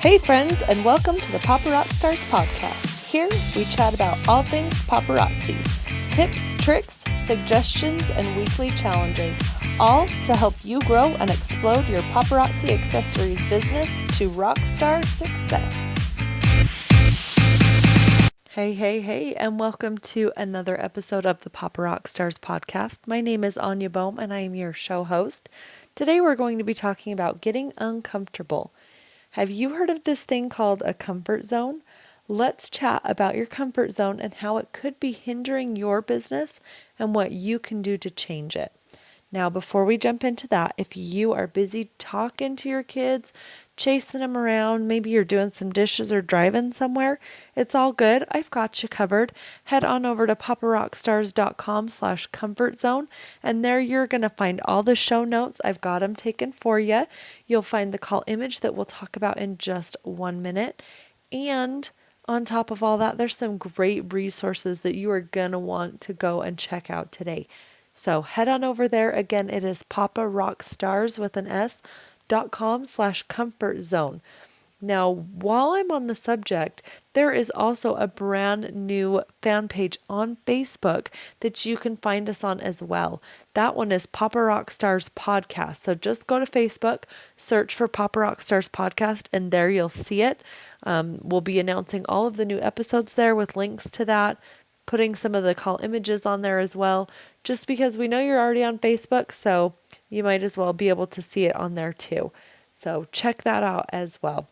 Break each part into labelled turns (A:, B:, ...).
A: Hey friends, and welcome to the Paparazzi Stars podcast. Here we chat about all things paparazzi. Tips, tricks, suggestions, and weekly challenges. All to help you grow and explode your paparazzi accessories business to rockstar success. Hey, and welcome to another episode of the Paparazzi Stars podcast. My name is Anya Bohm, and I am your show host. Today we're going to be talking about getting uncomfortable. Have you heard of this thing called a comfort zone? Let's chat about your comfort zone and how it could be hindering your business and what you can do to change it. Now, before we jump into that, if you are busy talking to your kids, chasing them around, maybe you're doing some dishes or driving somewhere, it's all good. I've got you covered. Head on over to paparockstars.com/comfort zone, and there you're going to find all the show notes. I've got them taken for you. You'll find the call image that we'll talk about in just 1 minute. And on top of all that, there's some great resources that you are going to want to go and check out today. So head on over there. Again, it is paparockstars with an s.com/comfort zone. Now, while I'm on the subject, there is also a brand new fan page on Facebook that you can find us on as well. That one is Paparazzi Stars Podcast. So just go to Facebook, search for Paparazzi Stars Podcast, and there you'll see it. We'll be announcing all of the new episodes there with links to that, putting some of the call images on there as well, just because we know you're already on Facebook, so you might as well be able to see it on there too. So check that out as well.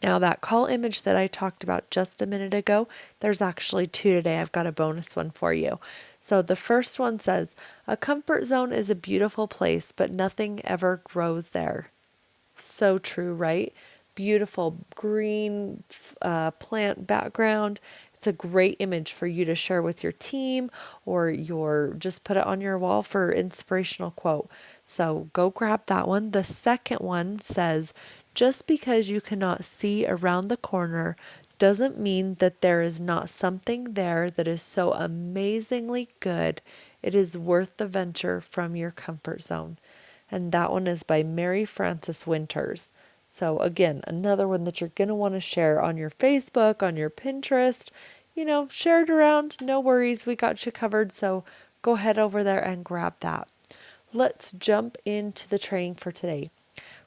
A: Now, that call image that I talked about just a minute ago, there's actually two today. I've got a bonus one for you. So the first one says, a comfort zone is a beautiful place, but nothing ever grows there. So true, right? Beautiful green plant background. It's a great image for you to share with your team or just put it on your wall for inspirational quote. So go grab that one. The second one says, just because you cannot see around the corner doesn't mean that there is not something there that is so amazingly good it is worth the venture from your comfort zone. And that one is by Mary Frances Winters. So again, another one that you're going to want to share on your Facebook, on your Pinterest, share it around. No worries. We got you covered. So go head over there and grab that. Let's jump into the training for today.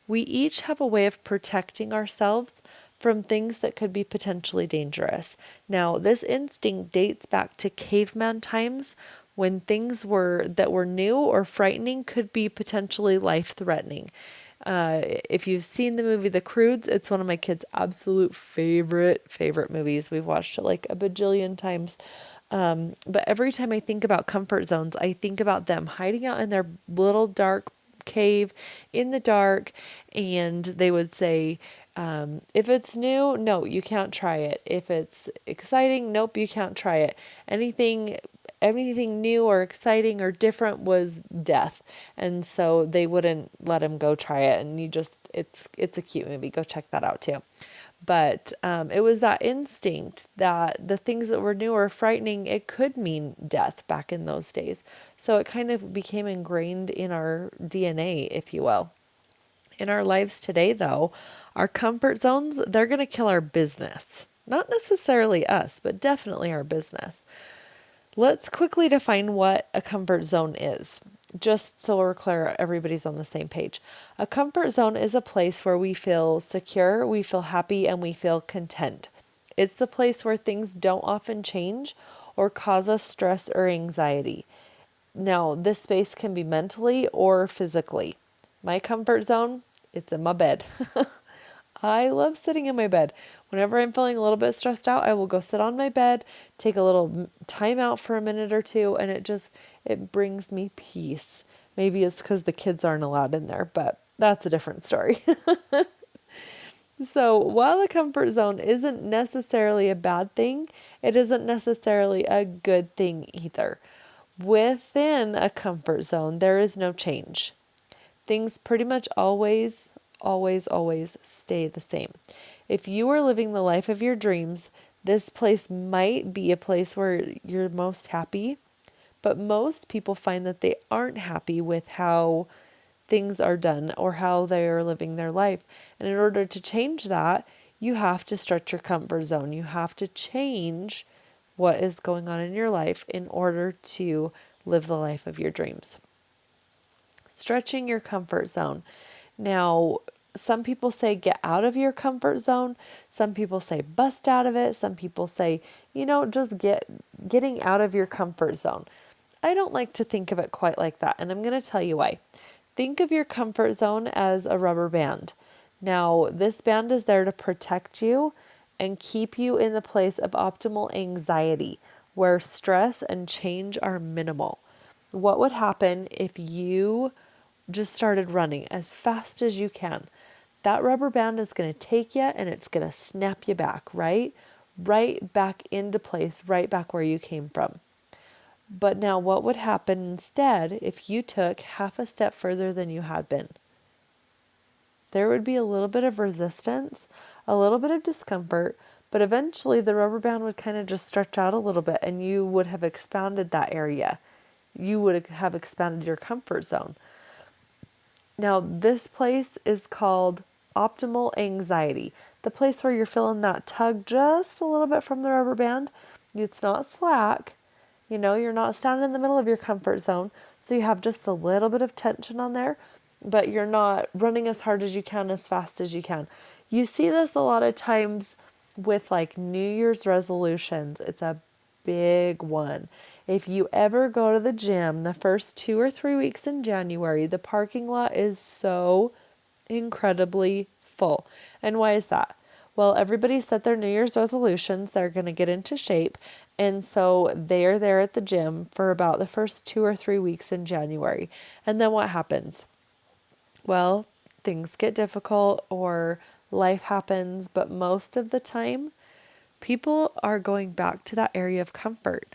A: We each have a way of protecting ourselves from things that could be potentially dangerous. Now, this instinct dates back to caveman times when things that were new or frightening could be potentially life-threatening. If you've seen the movie The Croods, it's one of my kids' absolute favorite movies. We've watched it like a bajillion times. But every time I think about comfort zones, I think about them hiding out in their little dark cave in the dark, and they would say, if it's new, no, you can't try it. If it's exciting, nope, you can't try it. Anything new or exciting or different was death. And so they wouldn't let him go try it. And it's a cute movie. Go check that out too. But it was that instinct that the things that were new or frightening, it could mean death back in those days. So it kind of became ingrained in our DNA, if you will. In our lives today, though, our comfort zones, they're going to kill our business. Not necessarily us, but definitely our business. Let's quickly define what a comfort zone is, just so we're clear, everybody's on the same page. A comfort zone is a place where we feel secure, we feel happy, and we feel content. It's the place where things don't often change or cause us stress or anxiety. Now, this space can be mentally or physically. My comfort zone, it's in my bed. I love sitting in my bed. Whenever I'm feeling a little bit stressed out, I will go sit on my bed, take a little time out for a minute or two, and it brings me peace. Maybe it's because the kids aren't allowed in there, but that's a different story. So while the comfort zone isn't necessarily a bad thing, it isn't necessarily a good thing either. Within a comfort zone, there is no change. Things pretty much always stay the same. If you are living the life of your dreams, this place might be a place where you're most happy, but most people find that they aren't happy with how things are done or how they are living their life. And in order to change that, you have to stretch your comfort zone. You have to change what is going on in your life in order to live the life of your dreams. Stretching your comfort zone. Now, some people say get out of your comfort zone. Some people say bust out of it. Some people say, just getting out of your comfort zone. I don't like to think of it quite like that, and I'm going to tell you why. Think of your comfort zone as a rubber band. Now, this band is there to protect you and keep you in the place of optimal anxiety, where stress and change are minimal. What would happen if you just started running as fast as you can? That rubber band is going to take you and it's going to snap you back, right? Right back into place, right back where you came from. But now what would happen instead if you took half a step further than you had been? There would be a little bit of resistance, a little bit of discomfort, but eventually the rubber band would kind of just stretch out a little bit and you would have expanded that area. You would have expanded your comfort zone. Now, this place is called optimal anxiety, the place where you're feeling that tug just a little bit from the rubber band. It's not slack. You're not standing in the middle of your comfort zone, so you have just a little bit of tension on there, but you're not running as hard as you can, as fast as you can. You see this a lot of times with like New Year's resolutions. It's a big one. If you ever go to the gym the first 2 or 3 weeks in January, the parking lot is so incredibly full. And why is that? Well, everybody set their New Year's resolutions. They're going to get into shape. And so they're there at the gym for about the first 2 or 3 weeks in January. And then what happens? Well, things get difficult or life happens, but most of the time, people are going back to that area of comfort.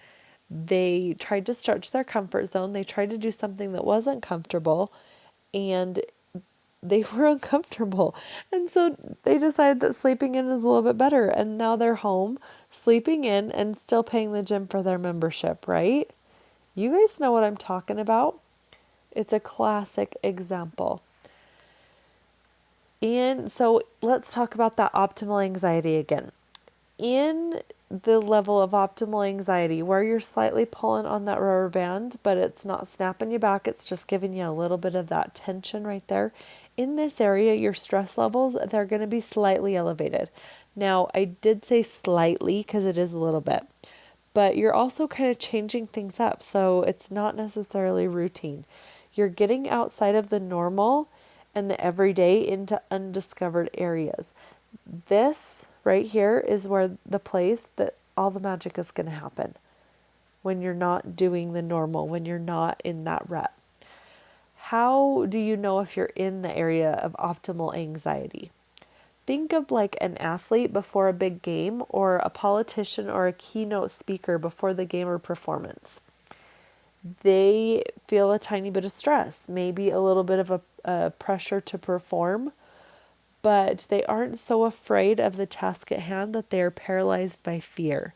A: They tried to stretch their comfort zone. They tried to do something that wasn't comfortable, and they were uncomfortable. And so they decided that sleeping in is a little bit better. And now they're home, sleeping in, and still paying the gym for their membership, right? You guys know what I'm talking about. It's a classic example. And so let's talk about that optimal anxiety again. In the level of optimal anxiety where you're slightly pulling on that rubber band, but it's not snapping you back, it's just giving you a little bit of that tension right there. In this area, your stress levels, they're going to be slightly elevated. Now, I did say slightly because it is a little bit, but you're also kind of changing things up, so it's not necessarily routine. You're getting outside of the normal and the everyday into undiscovered areas. This right here is where the place that all the magic is going to happen, when you're not doing the normal, when you're not in that rut. How do you know if you're in the area of optimal anxiety? Think of like an athlete before a big game, or a politician or a keynote speaker before the game or performance. They feel a tiny bit of stress, maybe a little bit of a pressure to perform, but they aren't so afraid of the task at hand that they are paralyzed by fear.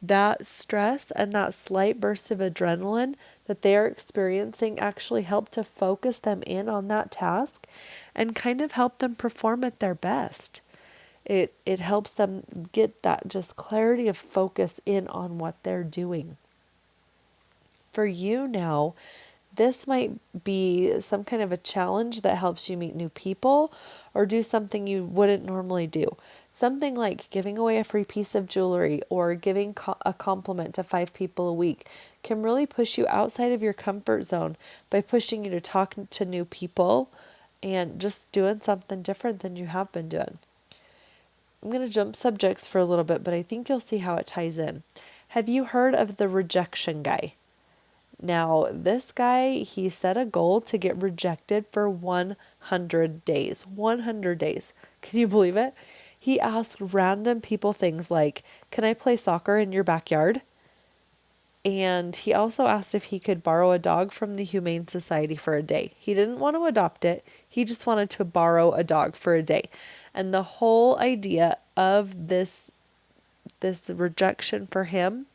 A: That stress and that slight burst of adrenaline that they are experiencing actually help to focus them in on that task and kind of help them perform at their best. It helps them get that just clarity of focus in on what they're doing. For you now, this might be some kind of a challenge that helps you meet new people or do something you wouldn't normally do. Something like giving away a free piece of jewelry or giving a compliment to 5 people a week can really push you outside of your comfort zone by pushing you to talk to new people and just doing something different than you have been doing. I'm going to jump subjects for a little bit, but I think you'll see how it ties in. Have you heard of the rejection guy? Now, this guy, he set a goal to get rejected for 100 days. 100 days. Can you believe it? He asked random people things like, "Can I play soccer in your backyard?" And he also asked if he could borrow a dog from the Humane Society for a day. He didn't want to adopt it. He just wanted to borrow a dog for a day. And the whole idea of this rejection for him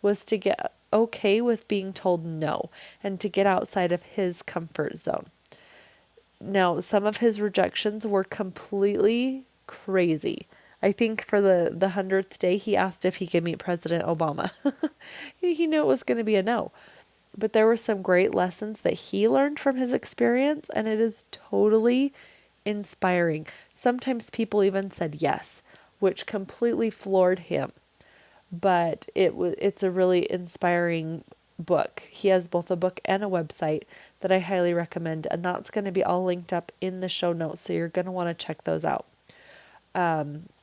A: was to get okay with being told no and to get outside of his comfort zone. Now, some of his rejections were completely crazy. I think for the 100th day, he asked if he could meet President Obama. He knew it was going to be a no. But there were some great lessons that he learned from his experience, and it is totally inspiring. Sometimes people even said yes, which completely floored him. But it's a really inspiring book. He has both a book and a website that I highly recommend, and that's going to be all linked up in the show notes, so you're going to want to check those out.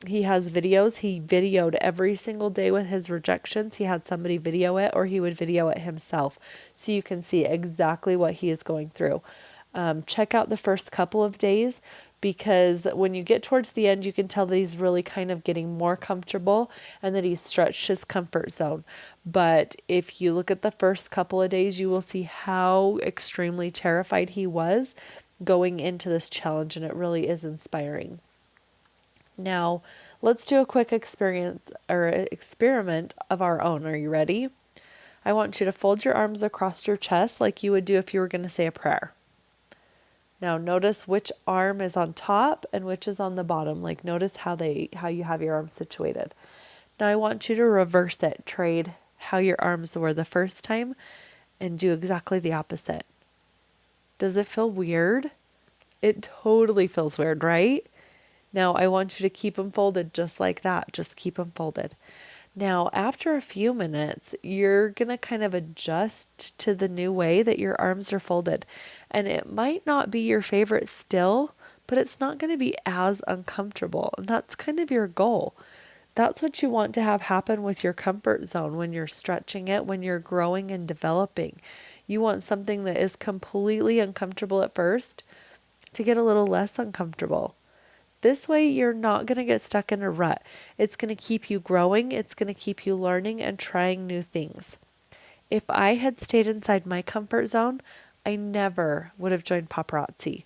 A: He has videos. He videoed every single day with his rejections. He had somebody video it, or he would video it himself, so you can see exactly what he is going through. Check out the first couple of days, because when you get towards the end, you can tell that he's really kind of getting more comfortable and that he's stretched his comfort zone. But if you look at the first couple of days, you will see how extremely terrified he was going into this challenge, and it really is inspiring. Now, let's do a quick experience or experiment of our own. Are you ready? I want you to fold your arms across your chest like you would do if you were going to say a prayer. Now, notice which arm is on top and which is on the bottom. Like, notice how you have your arms situated. Now, I want you to reverse it. Trade how your arms were the first time and do exactly the opposite. Does it feel weird? It totally feels weird, right? Now, I want you to keep them folded just like that. Just keep them folded. Now, after a few minutes, you're going to kind of adjust to the new way that your arms are folded. And it might not be your favorite still, but it's not going to be as uncomfortable. And that's kind of your goal. That's what you want to have happen with your comfort zone when you're stretching it, when you're growing and developing. You want something that is completely uncomfortable at first to get a little less uncomfortable. This way, you're not going to get stuck in a rut. It's going to keep you growing. It's going to keep you learning and trying new things. If I had stayed inside my comfort zone, I never would have joined Paparazzi.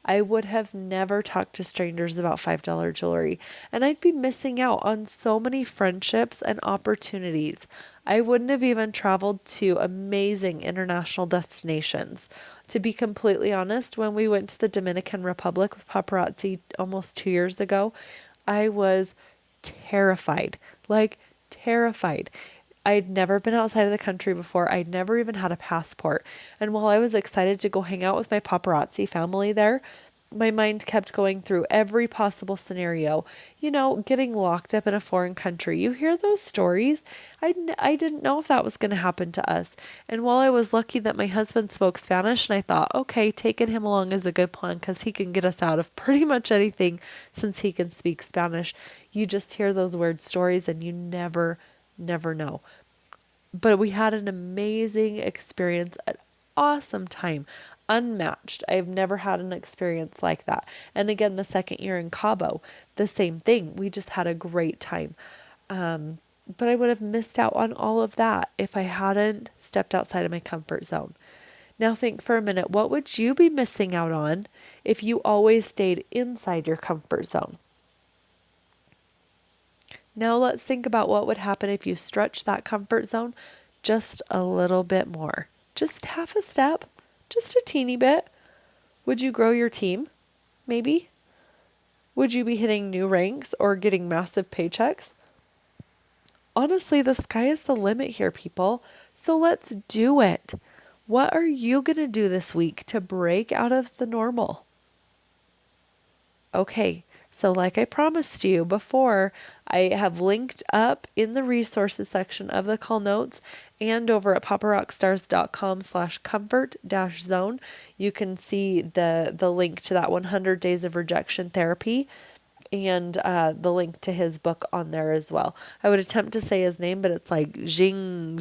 A: I would have never talked to strangers about $5 jewelry, and I'd be missing out on so many friendships and opportunities. I wouldn't have even traveled to amazing international destinations. To be completely honest, when we went to the Dominican Republic with Paparazzi almost 2 years ago, I was terrified, like terrified. I'd never been outside of the country before. I'd never even had a passport. And while I was excited to go hang out with my paparazzi family there, my mind kept going through every possible scenario. You know, getting locked up in a foreign country. You hear those stories. I didn't know if that was going to happen to us. And while I was lucky that my husband spoke Spanish, and I thought, okay, taking him along is a good plan because he can get us out of pretty much anything since he can speak Spanish. You just hear those weird stories and you never know. But we had an amazing experience, an awesome time, unmatched. I've never had an experience like that. And again, the second year in Cabo, the same thing. We just had a great time. But I would have missed out on all of that if I hadn't stepped outside of my comfort zone. Now think for a minute, what would you be missing out on if you always stayed inside your comfort zone? Now let's think about what would happen if you stretch that comfort zone just a little bit more. Just half a step, just a teeny bit. Would you grow your team? Maybe. Would you be hitting new ranks or getting massive paychecks? Honestly, the sky is the limit here, people. So let's do it. What are you going to do this week to break out of the normal? Okay. So like I promised you before, I have linked up in the resources section of the call notes and over at paparocksstars.com/comfort-zone. You can see the link to that 100 days of rejection therapy and the link to his book on there as well. I would attempt to say his name, but it's like Jing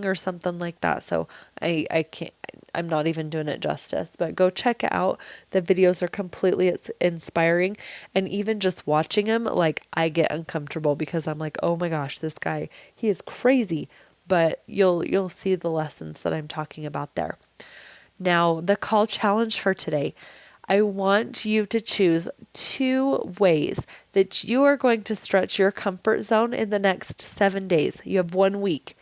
A: or something like that. So I can't, I'm not even doing it justice, but go check it out. The videos are completely inspiring. And even just watching him, like I get uncomfortable because I'm like, oh my gosh, this guy, he is crazy. But you'll see the lessons that I'm talking about there. Now, the call challenge for today. I want you to choose 2 ways that you are going to stretch your comfort zone in the next 7 days. You have 1 week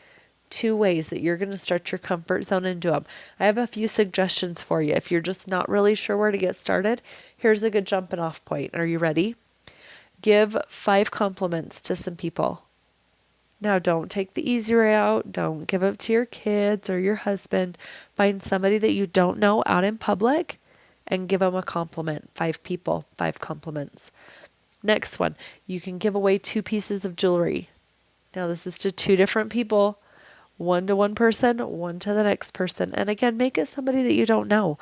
A: 2 ways that you're going to stretch your comfort zone and do them. I have a few suggestions for you. If you're just not really sure where to get started, here's a good jumping off point. Are you ready? Give 5 compliments to some people. Now, don't take the easy way out. Don't give up to your kids or your husband. Find somebody that you don't know out in public and give them a compliment. 5 people, 5 compliments. Next one, you can give away 2 pieces of jewelry. Now, this is to 2 different people, one to one person, one to the next person. And again, make it somebody that you don't know.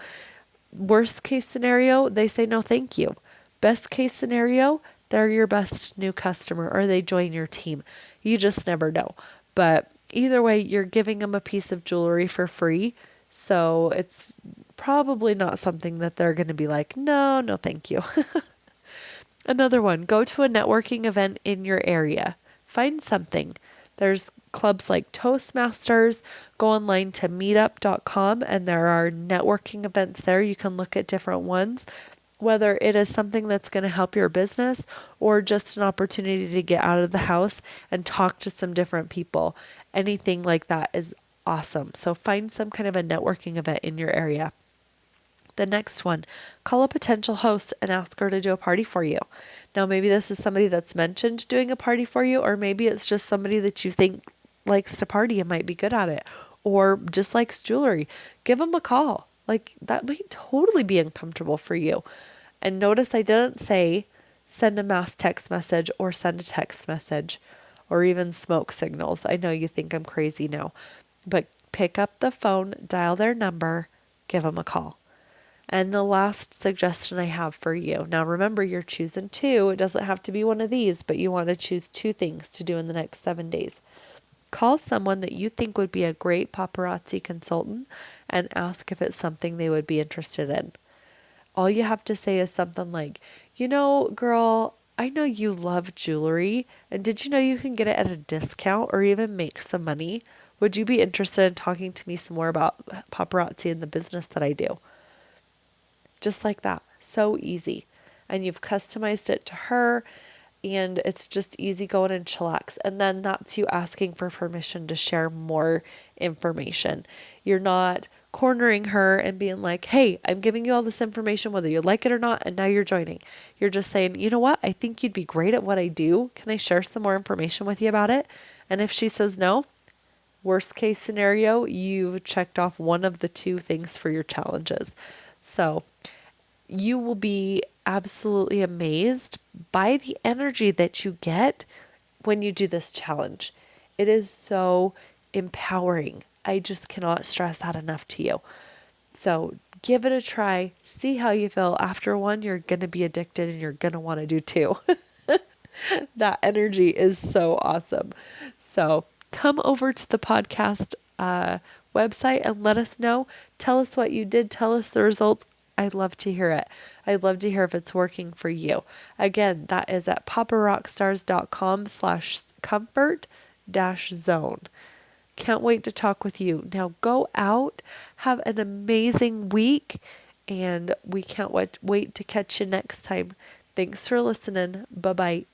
A: Worst case scenario, they say no, thank you. Best case scenario, they're your best new customer or they join your team. You just never know. But either way, you're giving them a piece of jewelry for free. So it's probably not something that they're going to be like, no, no, thank you. Another one, go to a networking event in your area. Find something. There's clubs like Toastmasters. Go online to meetup.com and there are networking events there. You can look at different ones, whether it is something that's going to help your business or just an opportunity to get out of the house and talk to some different people. Anything like that is awesome. So find some kind of a networking event in your area. The next one, call a potential host and ask her to do a party for you. Now, maybe this is somebody that's mentioned doing a party for you, or maybe it's just somebody that you think likes to party and might be good at it, or just likes jewelry. Give them a call. Like, that might totally be uncomfortable for you. And notice I didn't say send a mass text message or send a text message or even smoke signals. I know you think I'm crazy now, but pick up the phone, dial their number, give them a call. And the last suggestion I have for you. Now remember, you're choosing 2. It doesn't have to be one of these, but you want to choose 2 things to do in the next 7 days. Call someone that you think would be a great paparazzi consultant and ask if it's something they would be interested in. All you have to say is something like, girl, I know you love jewelry, and did you know you can get it at a discount or even make some money? Would you be interested in talking to me some more about paparazzi and the business that I do? Just like that. So easy. And you've customized it to her and it's just easy going and chillax. And then that's you asking for permission to share more information. You're not cornering her and being like, hey, I'm giving you all this information, whether you like it or not, and now you're joining. You're just saying, you know what? I think you'd be great at what I do. Can I share some more information with you about it? And if she says no, worst case scenario, you've checked off one of the 2 things for your challenges. So you will be absolutely amazed by the energy that you get when you do this challenge. It is so empowering. I just cannot stress that enough to you. So give it a try. See how you feel. After one, you're going to be addicted and you're going to want to do 2. That energy is so awesome. So come over to the podcast website and let us know. Tell us what you did. Tell us the results. I'd love to hear it. I'd love to hear if it's working for you. Again, that is at paparockstars.com/comfort-zone. Can't wait to talk with you. Now go out, have an amazing week, and we can't wait to catch you next time. Thanks for listening. Bye-bye.